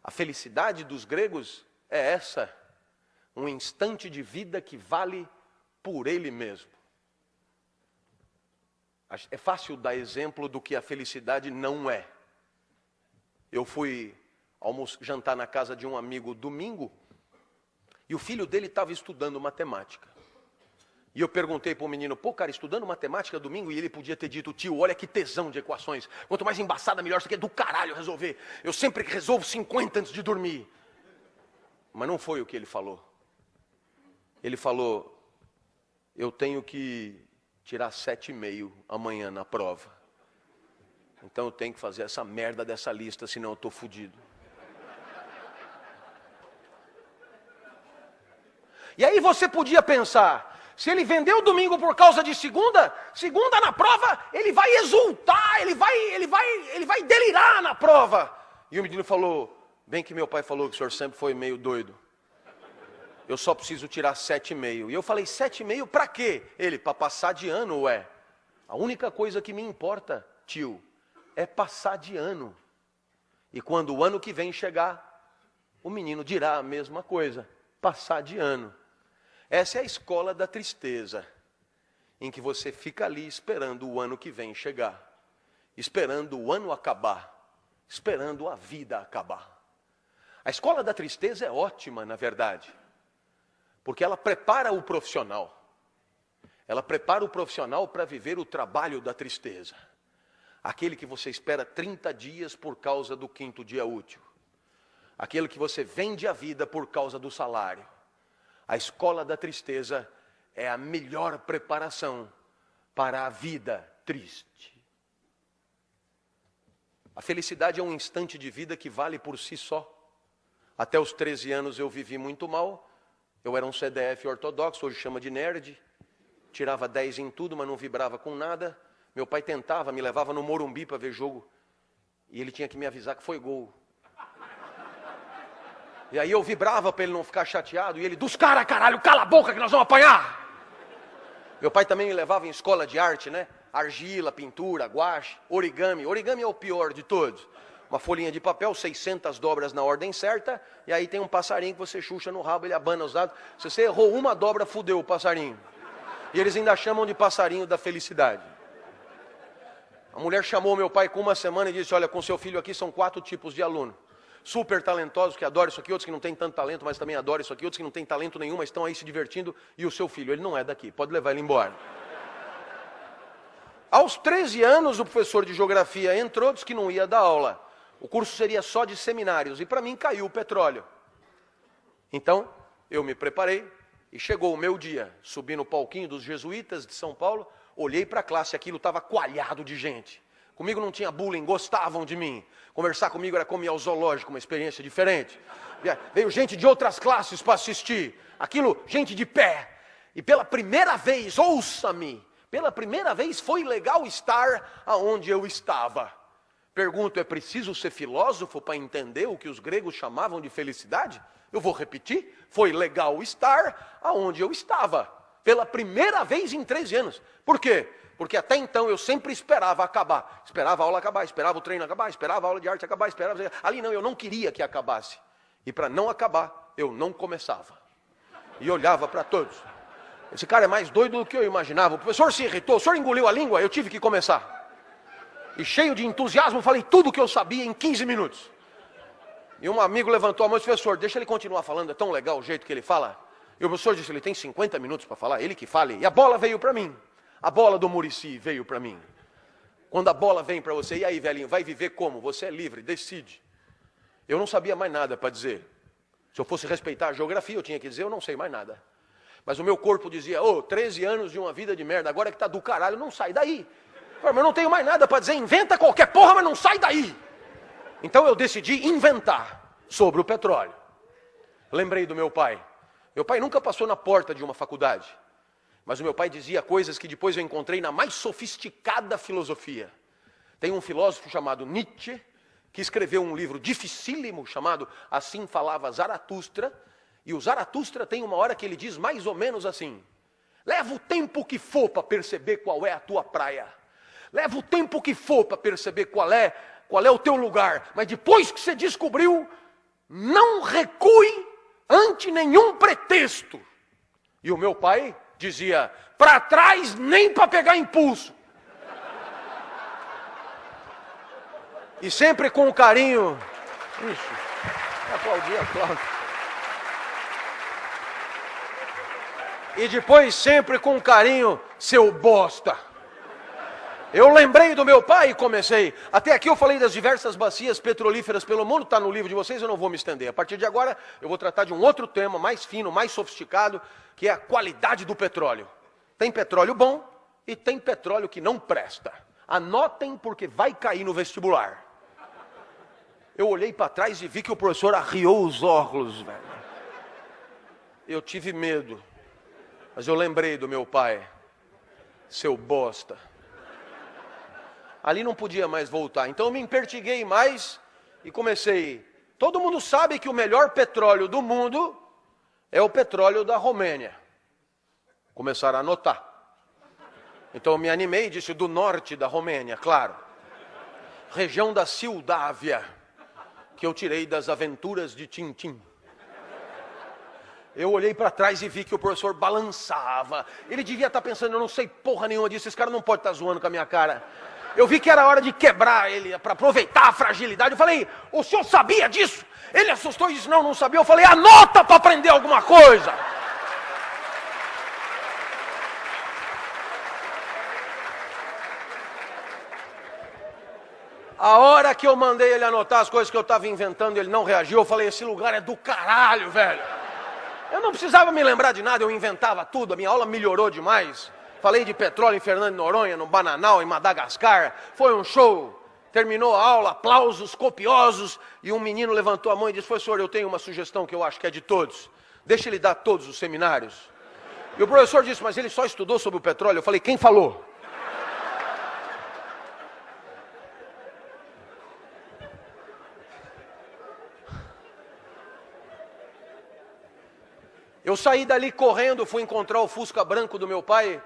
A felicidade dos gregos é essa, um instante de vida que vale por ele mesmo. É fácil dar exemplo do que a felicidade não é. Eu fui jantar na casa de um amigo domingo, e o filho dele estava estudando matemática. E eu perguntei para o menino, pô, cara, estudando matemática domingo? E ele podia ter dito, tio, olha que tesão de equações. Quanto mais embaçada, melhor. Isso aqui é do caralho resolver. Eu sempre resolvo 50 antes de dormir. Mas não foi o que ele falou. Ele falou, eu tenho que tirar 7,5 amanhã na prova. Então eu tenho que fazer essa merda dessa lista, senão eu estou fodido. E aí você podia pensar, se ele vendeu domingo por causa de segunda na prova, ele vai exultar, ele vai delirar na prova. E o menino falou, bem que meu pai falou que o senhor sempre foi meio doido. Eu só preciso tirar 7,5. E eu falei, 7,5 para quê? Ele, para passar de ano, ué. A única coisa que me importa, tio, é passar de ano. E quando o ano que vem chegar, o menino dirá a mesma coisa, passar de ano. Essa é a escola da tristeza, em que você fica ali esperando o ano que vem chegar, esperando o ano acabar, esperando a vida acabar. A escola da tristeza é ótima, na verdade, porque ela prepara o profissional. Ela prepara o profissional para viver o trabalho da tristeza. Aquele que você espera 30 dias por causa do 5º dia útil. Aquele que você vende a vida por causa do salário. A escola da tristeza é a melhor preparação para a vida triste. A felicidade é um instante de vida que vale por si só. Até os 13 anos eu vivi muito mal. Eu era um CDF ortodoxo, hoje chama de nerd. Tirava 10 em tudo, mas não vibrava com nada. Meu pai tentava, me levava no Morumbi para ver jogo. E ele tinha que me avisar que foi gol. E aí eu vibrava para ele não ficar chateado. E ele, dos caras, caralho, cala a boca que nós vamos apanhar. Meu pai também me levava em escola de arte, né? Argila, pintura, guache, origami. Origami é o pior de todos. Uma folhinha de papel, 600 dobras na ordem certa. E aí tem um passarinho que você chucha no rabo, ele abana os dados. Se você errou uma dobra, fudeu o passarinho. E eles ainda chamam de passarinho da felicidade. A mulher chamou meu pai com uma semana e disse, olha, com seu filho aqui são 4 tipos de aluno. Super talentosos, que adoram isso aqui, outros que não têm tanto talento, mas também adoram isso aqui, outros que não têm talento nenhum, mas estão aí se divertindo, e o seu filho, ele não é daqui, pode levar ele embora. Aos 13 anos, o professor de geografia entrou, disse que não ia dar aula. O curso seria só de seminários, e para mim caiu o petróleo. Então, eu me preparei, e chegou o meu dia, subi no palquinho dos jesuítas de São Paulo, olhei para a classe, aquilo estava coalhado de gente. Comigo não tinha bullying, gostavam de mim. Conversar comigo era como ir ao zoológico, uma experiência diferente. Veio gente de outras classes para assistir. Aquilo, gente de pé. E pela primeira vez, ouça-me, pela primeira vez foi legal estar aonde eu estava. Pergunto, é preciso ser filósofo para entender o que os gregos chamavam de felicidade? Eu vou repetir, foi legal estar aonde eu estava. Pela primeira vez em 13 anos. Por quê? Porque até então eu sempre esperava acabar. Esperava a aula acabar, esperava o treino acabar, esperava a aula de arte acabar, esperava... Ali não, eu não queria que acabasse. E para não acabar, eu não começava. E olhava para todos. Esse cara é mais doido do que eu imaginava. O professor se irritou, o senhor engoliu a língua, eu tive que começar. E cheio de entusiasmo, falei tudo o que eu sabia em 15 minutos. E um amigo levantou a mão e disse, professor, deixa ele continuar falando, é tão legal o jeito que ele fala. E o professor disse, ele tem 50 minutos para falar, ele que fale. E a bola veio para mim. A bola do Muricy veio para mim. Quando a bola vem para você, e aí, velhinho, vai viver como? Você é livre, decide. Eu não sabia mais nada para dizer. Se eu fosse respeitar a geografia, eu tinha que dizer, eu não sei mais nada. Mas o meu corpo dizia, 13 anos de uma vida de merda, agora que tá do caralho, não sai daí. Mas eu não tenho mais nada para dizer, inventa qualquer porra, mas não sai daí. Então eu decidi inventar sobre o petróleo. Lembrei do meu pai. Meu pai nunca passou na porta de uma faculdade. Mas o meu pai dizia coisas que depois eu encontrei na mais sofisticada filosofia. Tem um filósofo chamado Nietzsche, que escreveu um livro dificílimo chamado Assim Falava Zaratustra. E o Zaratustra tem uma hora que ele diz mais ou menos assim: leva o tempo que for para perceber qual é a tua praia. Leva o tempo que for para perceber qual é o teu lugar. Mas depois que você descobriu, não recue ante nenhum pretexto. E o meu pai dizia, para trás nem para pegar impulso. E sempre com carinho. Ixi, aplaudir. E depois sempre com carinho, seu bosta. Eu lembrei do meu pai e comecei. Até aqui eu falei das diversas bacias petrolíferas pelo mundo, está no livro de vocês, eu não vou me estender. A partir de agora eu vou tratar de um outro tema, mais fino, mais sofisticado, que é a qualidade do petróleo. Tem petróleo bom e tem petróleo que não presta. Anotem porque vai cair no vestibular. Eu olhei para trás e vi que o professor arriou os óculos, velho. Eu tive medo, mas eu lembrei do meu pai, seu bosta. Ali não podia mais voltar, então eu me empertiguei mais e comecei. Todo mundo sabe que o melhor petróleo do mundo é o petróleo da Romênia. Começaram a anotar. Então eu me animei e disse, do norte da Romênia, claro. Região da Sildávia, que eu tirei das aventuras de Tintim. Eu olhei para trás e vi que o professor balançava. Ele devia estar pensando, eu não sei porra nenhuma disso, esse cara não pode estar zoando com a minha cara. Eu vi que era hora de quebrar ele, para aproveitar a fragilidade. Eu falei, o senhor sabia disso? Ele assustou e disse, não sabia. Eu falei, anota para aprender alguma coisa. A hora que eu mandei ele anotar as coisas que eu estava inventando, ele não reagiu. Eu falei, esse lugar é do caralho, velho. Eu não precisava me lembrar de nada, eu inventava tudo. A minha aula melhorou demais. Falei de petróleo em Fernando de Noronha, no Bananal, em Madagascar. Foi um show. Terminou a aula, aplausos copiosos. E um menino levantou a mão e disse, professor, eu tenho uma sugestão que eu acho que é de todos. Deixa ele dar todos os seminários. E o professor disse, mas ele só estudou sobre o petróleo. Eu falei, quem falou? Eu saí dali correndo, fui encontrar o Fusca branco do meu pai.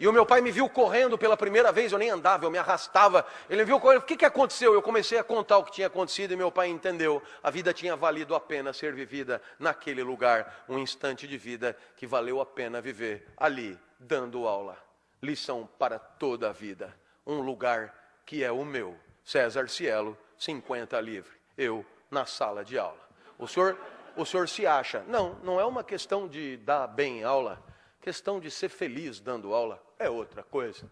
E o meu pai me viu correndo pela primeira vez, eu nem andava, eu me arrastava. Ele me viu correndo, o que aconteceu? Eu comecei a contar o que tinha acontecido e meu pai entendeu. A vida tinha valido a pena ser vivida naquele lugar. Um instante de vida que valeu a pena viver ali, dando aula. Lição para toda a vida. Um lugar que é o meu. César Cielo, 50 livre. Eu na sala de aula. O senhor se acha. Não é uma questão de dar bem aula. Questão de ser feliz dando aula é outra coisa.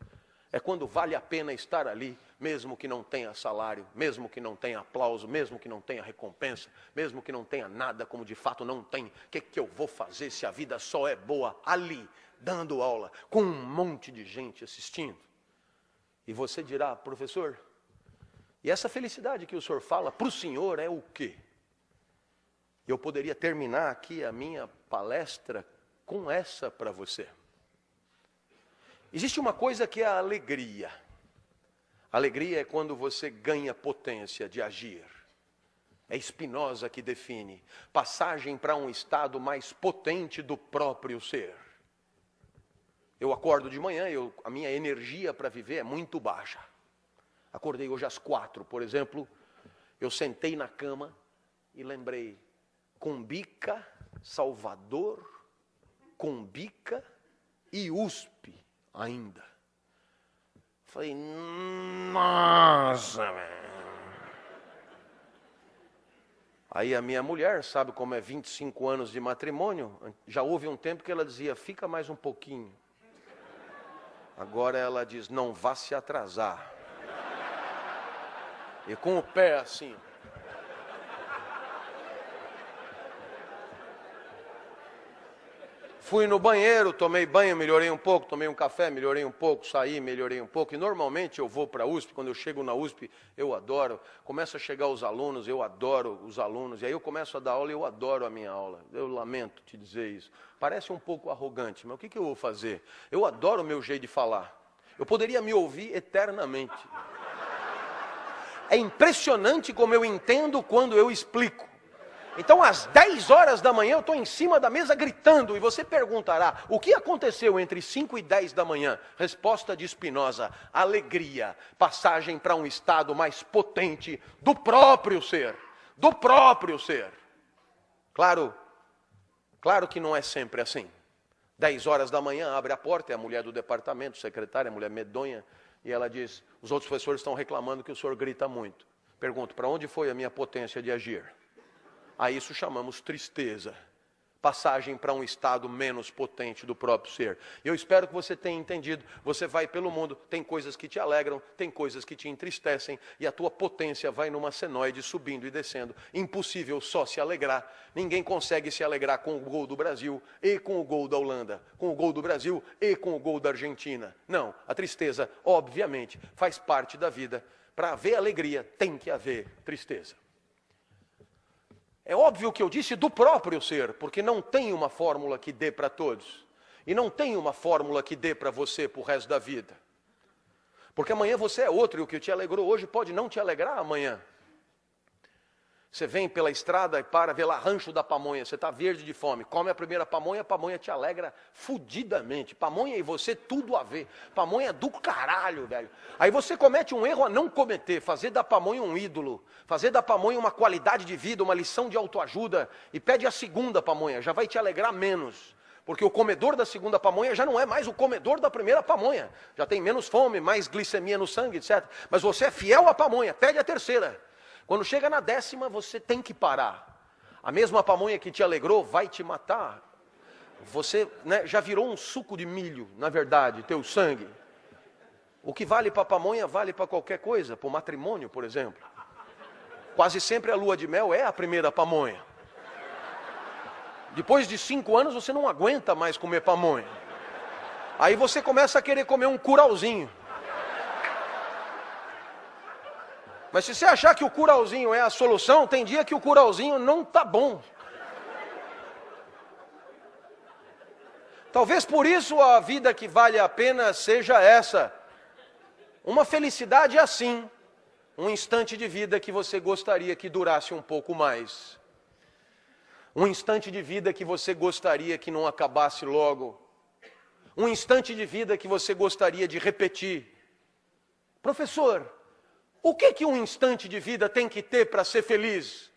É quando vale a pena estar ali, mesmo que não tenha salário, mesmo que não tenha aplauso, mesmo que não tenha recompensa, mesmo que não tenha nada, como de fato não tem. O que eu vou fazer se a vida só é boa ali, dando aula, com um monte de gente assistindo? E você dirá, professor, e essa felicidade que o senhor fala, para o senhor é o quê? Eu poderia terminar aqui a minha palestra com essa para você. Existe uma coisa que é a alegria. Alegria é quando você ganha potência de agir. É Spinoza que define. Passagem para um estado mais potente do próprio ser. Eu acordo de manhã, a minha energia para viver é muito baixa. Acordei hoje às 4, por exemplo. Eu sentei na cama e lembrei. Cumbica, Salvador, Cumbica e USP ainda. Falei, nossa, velho. Aí a minha mulher, sabe como é 25 anos de matrimônio, já houve um tempo que ela dizia, fica mais um pouquinho. Agora ela diz, não vá se atrasar. E com o pé assim. Fui no banheiro, tomei banho, melhorei um pouco, tomei um café, melhorei um pouco, saí, melhorei um pouco. E normalmente eu vou para a USP, quando eu chego na USP, eu adoro. Começa a chegar os alunos, eu adoro os alunos. E aí eu começo a dar aula e eu adoro a minha aula. Eu lamento te dizer isso. Parece um pouco arrogante, mas o que eu vou fazer? Eu adoro o meu jeito de falar. Eu poderia me ouvir eternamente. É impressionante como eu entendo quando eu explico. Então, às 10 horas da manhã, eu estou em cima da mesa gritando. E você perguntará, o que aconteceu entre 5 e 10 da manhã? Resposta de Spinoza, alegria, passagem para um estado mais potente do próprio ser. do próprio ser. Claro que não é sempre assim. 10 horas da manhã, abre a porta, é a mulher do departamento, secretária, a mulher medonha, e ela diz, os outros professores estão reclamando que o senhor grita muito. Pergunto, para onde foi a minha potência de agir? A isso chamamos tristeza. Passagem para um estado menos potente do próprio ser. Eu espero que você tenha entendido. Você vai pelo mundo, tem coisas que te alegram, tem coisas que te entristecem, e a tua potência vai numa senoide subindo e descendo. Impossível só se alegrar. Ninguém consegue se alegrar com o gol do Brasil e com o gol da Holanda, com o gol do Brasil e com o gol da Argentina. Não, a tristeza, obviamente, faz parte da vida. Para haver alegria, tem que haver tristeza. É óbvio que eu disse do próprio ser, porque não tem uma fórmula que dê para todos. E não tem uma fórmula que dê para você para o resto da vida. Porque amanhã você é outro, e o que te alegrou hoje pode não te alegrar amanhã. Você vem pela estrada e para, vê lá Rancho da Pamonha, você está verde de fome, come a primeira pamonha te alegra fudidamente. Pamonha e você tudo a ver. Pamonha do caralho, velho. Aí você comete um erro a não cometer, fazer da pamonha um ídolo, fazer da pamonha uma qualidade de vida, uma lição de autoajuda, e pede a segunda pamonha, já vai te alegrar menos. Porque o comedor da segunda pamonha já não é mais o comedor da primeira pamonha. Já tem menos fome, mais glicemia no sangue, etc. Mas você é fiel à pamonha, pede a terceira. Quando chega na 10ª, você tem que parar. A mesma pamonha que te alegrou vai te matar. Você, já virou um suco de milho, na verdade, teu sangue. O que vale para a pamonha vale para qualquer coisa, para o matrimônio, por exemplo. Quase sempre a lua de mel é a primeira pamonha. Depois de 5 anos você não aguenta mais comer pamonha. Aí você começa a querer comer um curauzinho. Mas se você achar que o curauzinho é a solução, tem dia que o curauzinho não está bom. Talvez por isso a vida que vale a pena seja essa. Uma felicidade assim. Um instante de vida que você gostaria que durasse um pouco mais. Um instante de vida que você gostaria que não acabasse logo. Um instante de vida que você gostaria de repetir. Professor, o que um instante de vida tem que ter para ser feliz?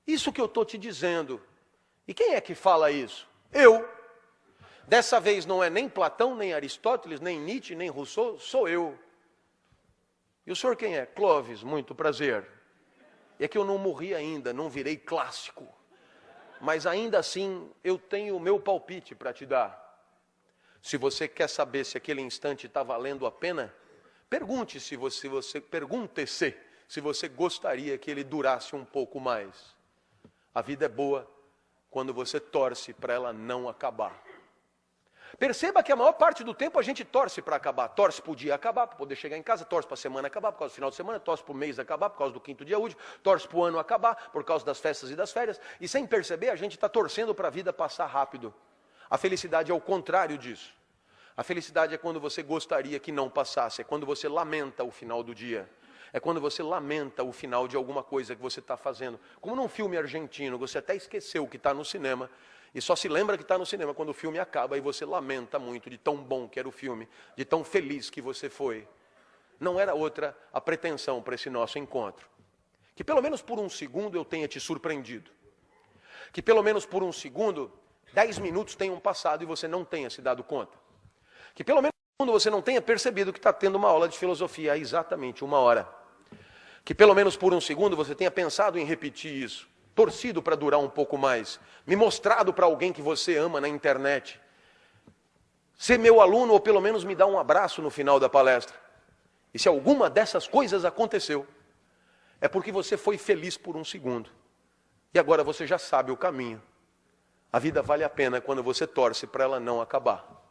Isso que eu estou te dizendo. E quem é que fala isso? Eu. Dessa vez não é nem Platão, nem Aristóteles, nem Nietzsche, nem Rousseau, sou eu. E o senhor quem é? Clóvis, muito prazer. É que eu não morri ainda, não virei clássico. Mas ainda assim, eu tenho o meu palpite para te dar. Se você quer saber se aquele instante está valendo a pena, pergunte-se se você gostaria que ele durasse um pouco mais. A vida é boa quando você torce para ela não acabar. Perceba que a maior parte do tempo a gente torce para acabar. Torce para o dia acabar, para poder chegar em casa, torce para a semana acabar, por causa do final de semana, torce para o mês acabar, por causa do 5º dia útil, torce para o ano acabar, por causa das festas e das férias. E sem perceber, a gente está torcendo para a vida passar rápido. A felicidade é o contrário disso. A felicidade é quando você gostaria que não passasse, é quando você lamenta o final do dia. É quando você lamenta o final de alguma coisa que você está fazendo. Como num filme argentino, você até esqueceu que está no cinema, e só se lembra que está no cinema quando o filme acaba, e você lamenta muito de tão bom que era o filme, de tão feliz que você foi. Não era outra a pretensão para esse nosso encontro. Que pelo menos por um segundo eu tenha te surpreendido. Que pelo menos por um segundo, 10 minutos tenham passado e você não tenha se dado conta. Que pelo menos por um segundo você não tenha percebido que está tendo uma aula de filosofia há exatamente 1 hora. Que pelo menos por um segundo você tenha pensado em repetir isso. Torcido para durar um pouco mais, me mostrado para alguém que você ama na internet, ser meu aluno ou pelo menos me dar um abraço no final da palestra. E se alguma dessas coisas aconteceu, é porque você foi feliz por um segundo. E agora você já sabe o caminho. A vida vale a pena quando você torce para ela não acabar.